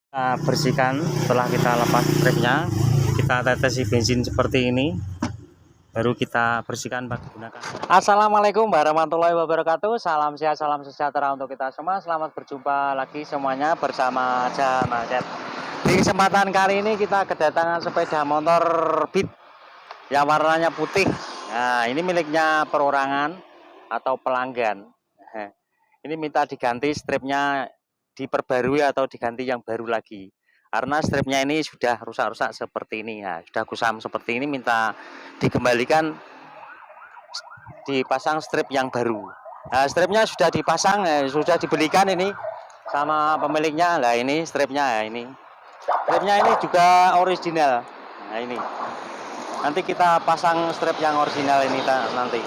Kita bersihkan setelah kita lepas stripnya, kita tetesi bensin seperti ini, baru kita bersihkan pakai gunakan. Assalamualaikum warahmatullahi wabarakatuh. Salam sehat, salam sejahtera untuk kita semua. Selamat berjumpa lagi semuanya bersama Jamal Cat. Di kesempatan kali ini kita kedatangan sepeda motor Beat yang warnanya putih. Nah, ini miliknya perorangan atau pelanggan. Ini minta diganti stripnya, diperbarui atau diganti yang baru lagi, karena stripnya ini sudah rusak-rusak seperti ini ya, sudah kusam seperti ini, minta dikembalikan, dipasang strip yang baru. Nah, stripnya sudah dipasang, sudah dibelikan ini sama pemiliknya. Lah ini stripnya ya, ini stripnya ini juga original. Nah ini nanti kita pasang strip yang original ini nanti.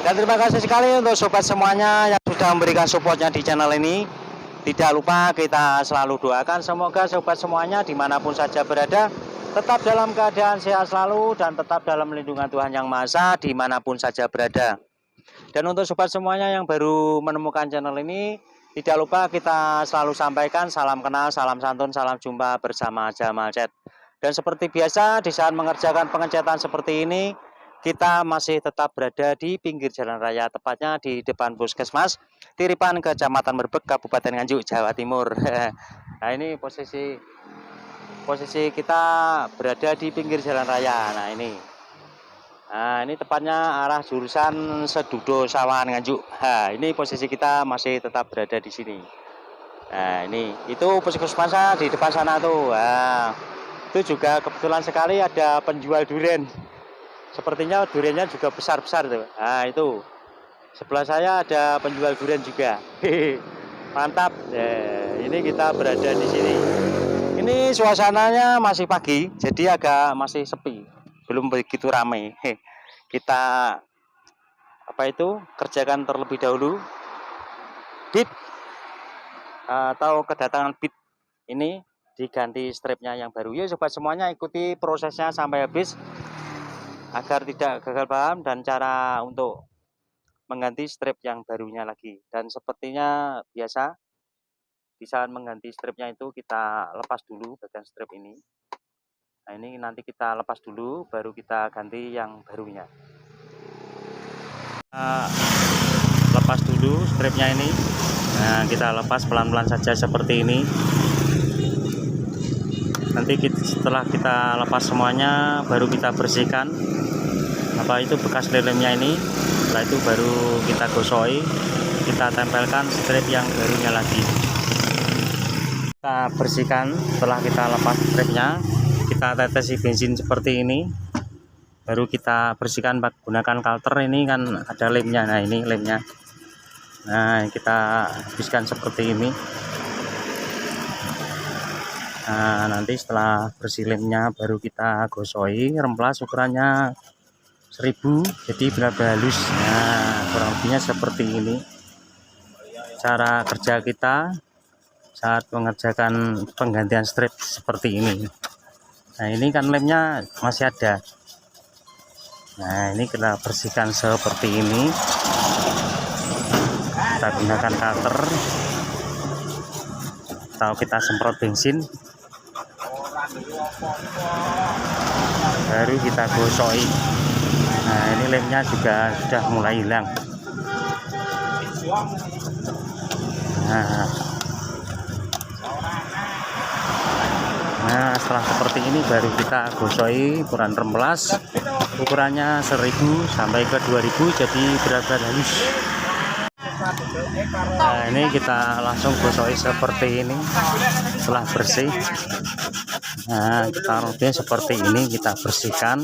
Dan terima kasih sekali untuk sobat semuanya yang sudah memberikan supportnya di channel ini. Tidak lupa kita selalu doakan semoga sobat semuanya dimanapun saja berada tetap dalam keadaan sehat selalu dan tetap dalam lindungan Tuhan Yang Maha Esa dimanapun saja berada. Dan untuk sobat semuanya yang baru menemukan channel ini, tidak lupa kita selalu sampaikan salam kenal, salam santun, salam jumpa bersama Jamal Cat. Dan seperti biasa di saat mengerjakan pengecatan seperti ini, kita masih tetap berada di pinggir jalan raya, tepatnya di depan Puskesmas Tiripan, Kecamatan Merbek, Kabupaten Nganjuk, Jawa Timur. Nah ini posisi kita berada di pinggir jalan raya. Nah ini tepatnya arah jurusan Sedudo Sawangan Nganjuk. Nah ini posisi kita masih tetap berada di sini. Nah ini itu puskesmasnya di depan sana tuh. Nah, itu juga kebetulan sekali ada penjual durian. Sepertinya duriannya juga besar-besar tuh. Nah itu sebelah saya ada penjual durian juga. Mantap. Ini kita berada di sini. Ini suasananya masih pagi, jadi agak masih sepi, belum begitu ramai. Kita kerjakan terlebih dahulu Beat atau kedatangan Beat ini diganti stripnya yang baru. Yuk sobat semuanya ikuti prosesnya sampai habis agar tidak gagal paham dan cara untuk mengganti strip yang barunya lagi. Dan sepertinya biasa di saat mengganti stripnya itu kita lepas dulu bagian strip ini. Nah ini nanti kita lepas dulu baru kita ganti yang barunya. Lepas dulu stripnya ini. Nah kita lepas pelan-pelan saja seperti ini. Nanti setelah kita lepas semuanya baru kita bersihkan bekas lemnya ini. Setelah itu baru kita gosoi, kita tempelkan strip yang barunya lagi. Kita bersihkan setelah kita lepas stripnya, kita tetesi bensin seperti ini, baru kita bersihkan menggunakan kalter. Ini kan ada lemnya. Nah ini lemnya, nah kita habiskan seperti ini. Nah nanti setelah bersih lemnya baru kita gosoi, remplas ukurannya 1000, jadi benar-benar halus. Nah kurang lebihnya seperti ini cara kerja kita saat mengerjakan penggantian strip seperti ini. Nah ini kan lemnya masih ada. Nah ini kita bersihkan seperti ini, kita gunakan cutter atau kita semprot bensin, baru kita gosoi. Nah ini lemnya juga sudah mulai hilang. Nah setelah seperti ini baru kita gosoi ukuran remplas, ukurannya 1000 sampai ke 2000, jadi benar-benar halus. Nah ini kita langsung gosoi seperti ini setelah bersih. Nah kita rutin seperti ini, kita bersihkan,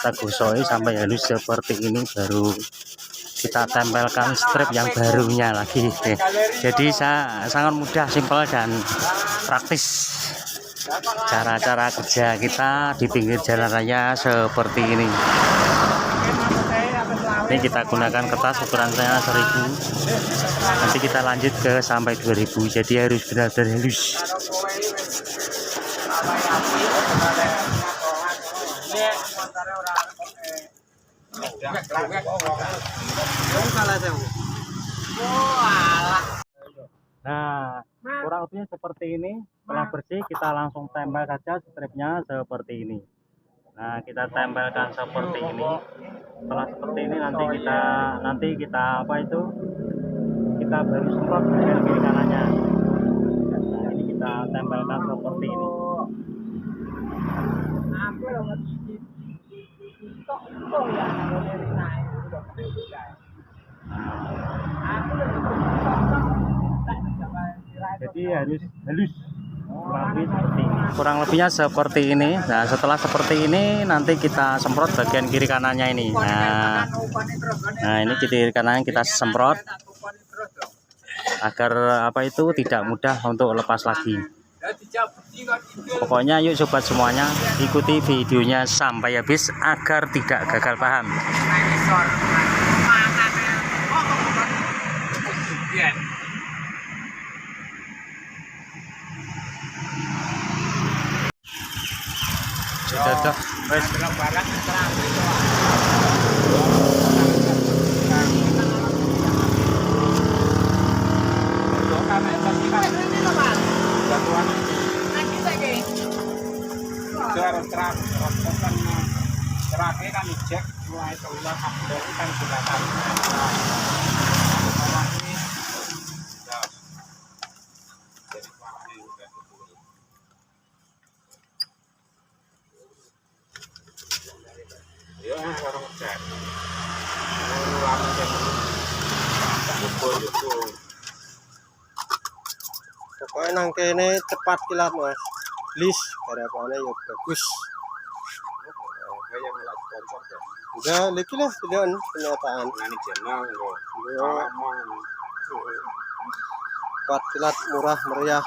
kita gosoi sampai halus seperti ini, baru kita tempelkan strip yang barunya lagi. Jadi sangat mudah, simpel dan praktis cara-cara kerja kita di pinggir jalan raya seperti ini. Ini kita gunakan kertas ukurannya 1000, nanti kita lanjut ke sampai 2000, jadi harus benar-benar halus. Nah, kurang lebihnya seperti ini. Setelah bersih, kita langsung tempel saja stripnya seperti ini. Nah, kita tempelkan seperti ini. Setelah seperti ini nanti kita apa itu? Kita baru semprot bagian kiri kanannya. Nah, ini kita tempelkan seperti ini. Jadi harus halus, kurang lebihnya seperti ini. Nah, setelah seperti ini nanti kita semprot bagian kiri kanannya ini. Nah ini kiri kanannya kita semprot agar apa itu tidak mudah untuk lepas lagi. Pokoknya yuk sobat semuanya, ikuti videonya sampai habis agar tidak gagal paham. Sudah, wes. Terakhir kan dicek mulai keluar kabel kan kelihatan. Ya, orang cek. Pokoknya nang kene cepat kilat mas, lis harapannya ya bagus. Kayak malah sponsor ya. Udah lagi lah pilihan kenyataan. Nani jenang kok. Ya, cepat kilat murah meriah.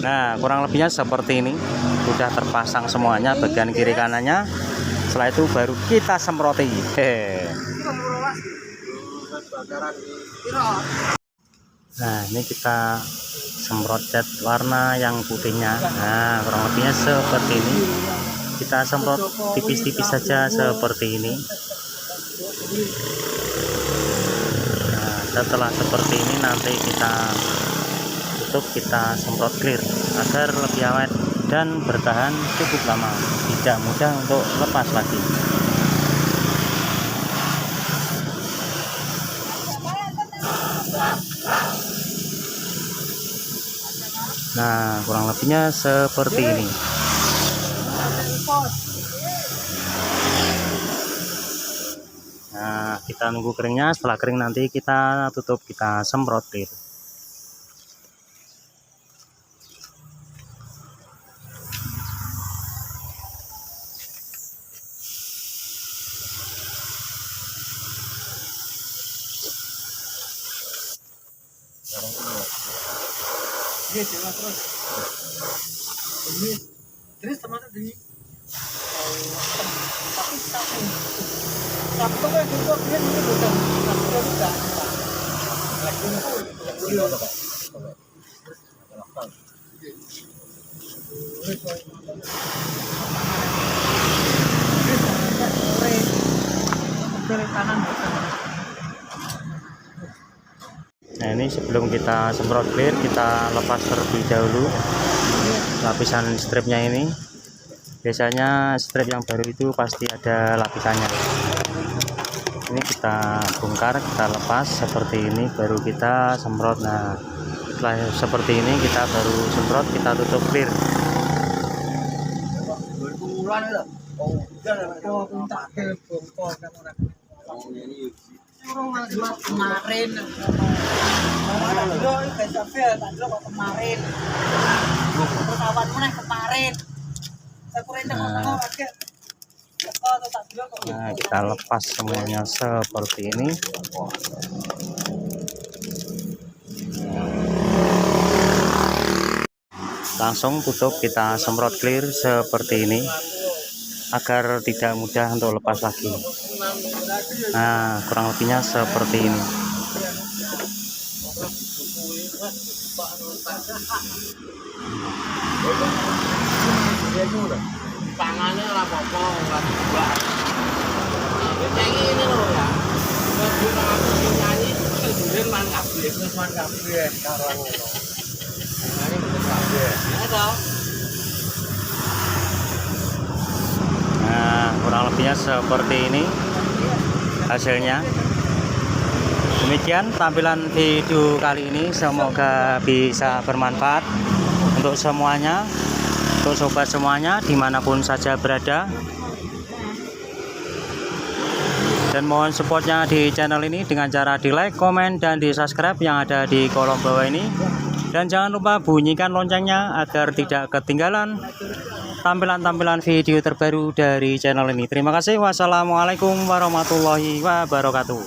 Nah, kurang lebihnya seperti ini. Sudah terpasang semuanya bagian kiri kanannya. Setelah itu baru kita semproti. Nah, ini kita semprot cat warna yang putihnya. Nah, kurang lebihnya seperti ini. Kita semprot tipis-tipis saja seperti ini. Nah, setelah seperti ini nanti kita tutup, kita semprot clear agar lebih awet dan bertahan cukup lama, tidak mudah untuk lepas lagi. Nah, kurang lebihnya seperti ini. Nah, kita nunggu keringnya. Setelah kering nanti kita tutup, kita semprot clear. Terus termasuk di tapi kayak gitu dia bukan Nah, ini sebelum kita semprot clear, kita lepas terlebih dahulu lapisan stripnya ini. Biasanya strip yang baru itu pasti ada lapisannya. Ini kita bongkar, kita lepas seperti ini, baru kita semprot. Nah, setelah seperti ini kita baru semprot, kita tutup clear. kemarin kemarin pesawat mana kemarin Nah, kita lepas semuanya seperti ini. langsung tutup, kita semprot clear seperti ini agar tidak mudah untuk lepas lagi. Nah, kurang lebihnya seperti ini. Pangannya lah apa-apa, nggak juga. Kayak ini loh ya. Kalau aku nyanyi, kemudian mantap deh, mantap deh. Sekarang loh. Ini mantap deh. Ya dong. Nah, kurang lebihnya seperti ini hasilnya. Demikian tampilan video kali ini, semoga bisa bermanfaat untuk semuanya, untuk sobat semuanya dimanapun saja berada. Dan mohon supportnya di channel ini dengan cara di like, komen, dan di subscribe yang ada di kolom bawah ini. Dan jangan lupa bunyikan loncengnya agar tidak ketinggalan tampilan-tampilan video terbaru dari channel ini. Terima kasih. Wassalamualaikum warahmatullahi wabarakatuh.